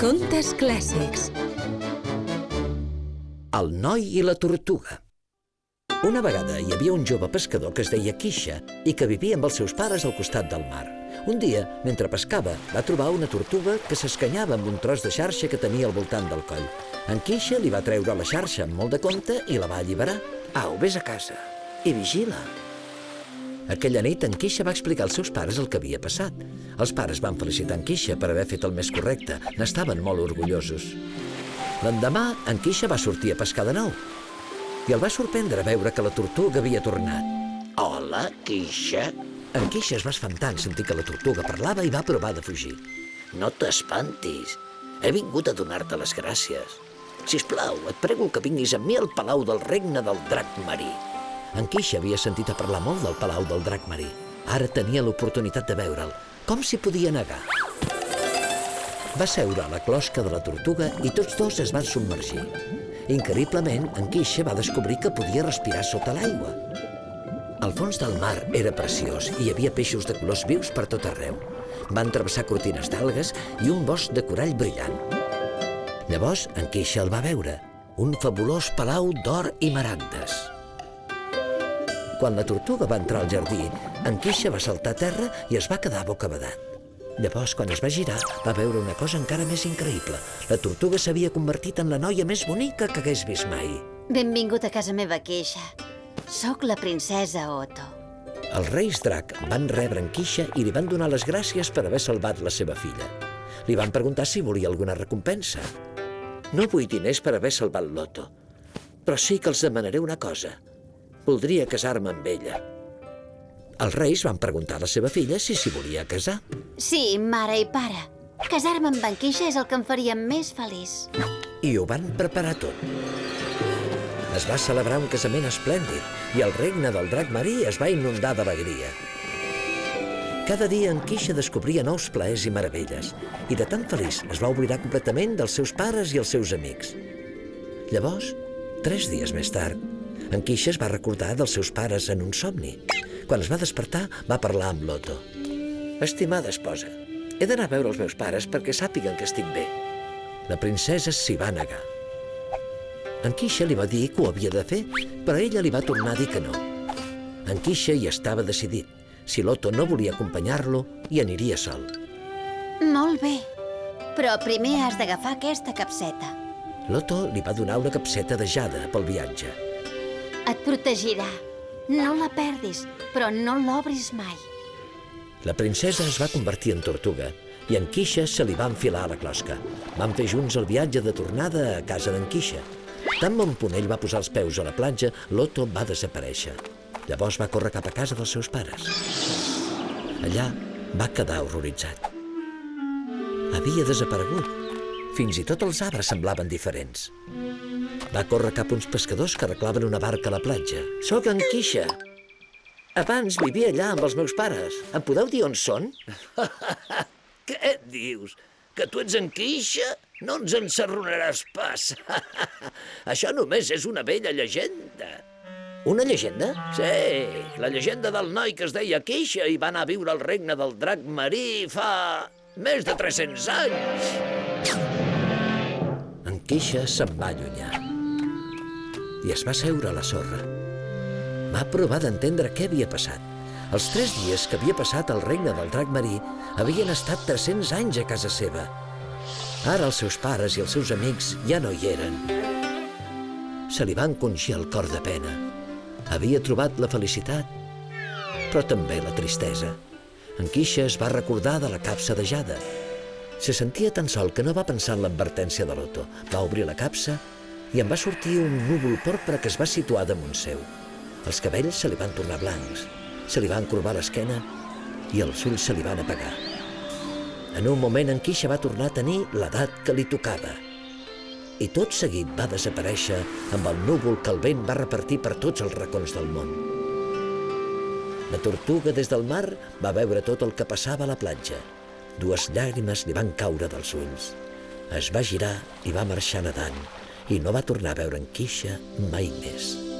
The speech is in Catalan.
Contes clàssics. El noi i la tortuga. Una vegada hi havia un jove pescador que es deia Queixa i que vivia amb els seus pares al costat del mar. Un dia, mentre pescava, va trobar una tortuga que s'escanyava amb un tros de xarxa que tenia al voltant del coll. En Queixa li va treure la xarxa amb molt de compte i la va alliberar. Au, vés a casa i vigila. Aquella nit, en Queixa va explicar als seus pares el que havia passat. Els pares van felicitar en Queixa per haver fet el més correcte. N'estaven molt orgullosos. L'endemà, en Queixa va sortir a pescar de nou i el va sorprendre veure que la tortuga havia tornat. Hola, Queixa. En Queixa es va espantar en sentir que la tortuga parlava i va provar de fugir. No t'espantis. He vingut a donar-te les gràcies. Sisplau, et prego que vinguis amb mi al palau del regne del drac marí. En Queixa havia sentit a parlar molt del palau del drac marí. Ara tenia l'oportunitat de veure'l. Com s'hi podia negar? Va seure a la closca de la tortuga i tots dos es van submergir. Increïblement, en Queixa va descobrir que podia respirar sota l'aigua. El fons del mar era preciós i hi havia peixos de colors vius per tot arreu. Van travessar cortines d'algues i un bosc de corall brillant. Llavors, en Queixa el va veure, un fabulós palau d'or i maragdes. Quan la tortuga va entrar al jardí, en Queixa va saltar a terra i es va quedar bocabadat. Llavors, quan es va girar, va veure una cosa encara més increïble. La tortuga s'havia convertit en la noia més bonica que hagués vist mai. Benvingut a casa meva, Queixa. Soc la princesa Otto. Els reis drac van rebre en Queixa i li van donar les gràcies per haver salvat la seva filla. Li van preguntar si volia alguna recompensa. No vull diners per haver salvat l'Otto, però sí que els demanaré una cosa. Voldria casar-me amb ella. Els reis van preguntar a la seva filla si s'hi volia casar. Sí, mare i pare. Casar-me amb en Queixa és el que em faria més feliç. I ho van preparar tot. Es va celebrar un casament esplèndid i el regne del drac marí es va inundar d'alegria. Cada dia en Queixa descobria nous plaers i meravelles i de tan feliç es va oblidar completament dels seus pares i els seus amics. Llavors, 3 dies més tard, en Queixa es va recordar dels seus pares en un somni. Quan es va despertar, va parlar amb l'Otto. Estimada esposa, he d'anar a veure els meus pares perquè sàpiguen que estic bé. La princesa s'hi va negar. En Queixa li va dir que ho havia de fer, però ella li va tornar a dir que no. En Queixa hi estava decidit. Si l'Otto no volia acompanyar-lo, hi aniria sol. Molt bé, però primer has d'agafar aquesta capseta. L'Otto li va donar una capseta de jade pel viatge. Et protegirà. No la perdis, però no l'obris mai. La princesa es va convertir en tortuga i en Queixa se li va enfilar a la closca. Van fer junts el viatge de tornada a casa d'en Queixa. Tan bon punt ell va posar els peus a la platja, l'Otto va desaparèixer. Llavors va córrer cap a casa dels seus pares. Allà va quedar horroritzat. Havia desaparegut. Fins i tot els arbres semblaven diferents. Va córrer cap a uns pescadors que arreglaven una barca a la platja. Soc en Queixa. Abans vivia allà amb els meus pares. Em podeu dir on són? Què et dius? Que tu ets en Queixa? No ens ensarronaràs pas. Això només és una vella llegenda. Una llegenda? Sí, la llegenda del noi que es deia Queixa i va anar a viure al regne del drac marí fa més de 300 anys. En Queixa se'n va allunyar i es va seure a la sorra. Va provar d'entendre què havia passat. Els 3 dies que havia passat al regne del drac marí havien estat 300 anys a casa seva. Ara els seus pares i els seus amics ja no hi eren. Se li va encongir el cor de pena. Havia trobat la felicitat, però també la tristesa. En Queixa es va recordar de la capsa de jade. Se sentia tan sol que no va pensar en l'advertència de l'Otto. Va obrir la capsa i en va sortir un núvol porpra que es va situar damunt seu. Els cabells se li van tornar blancs, se li va encorbar l'esquena i els ulls se li van apagar. En un moment en Queixa va tornar a tenir l'edat que li tocava. I tot seguit va desaparèixer amb el núvol que el vent va repartir per tots els racons del món. La tortuga des del mar va veure tot el que passava a la platja. 2 llàgrimes li van caure dels ulls. Es va girar i va marxar nedant i no va tornar a veure en Queixa mai més.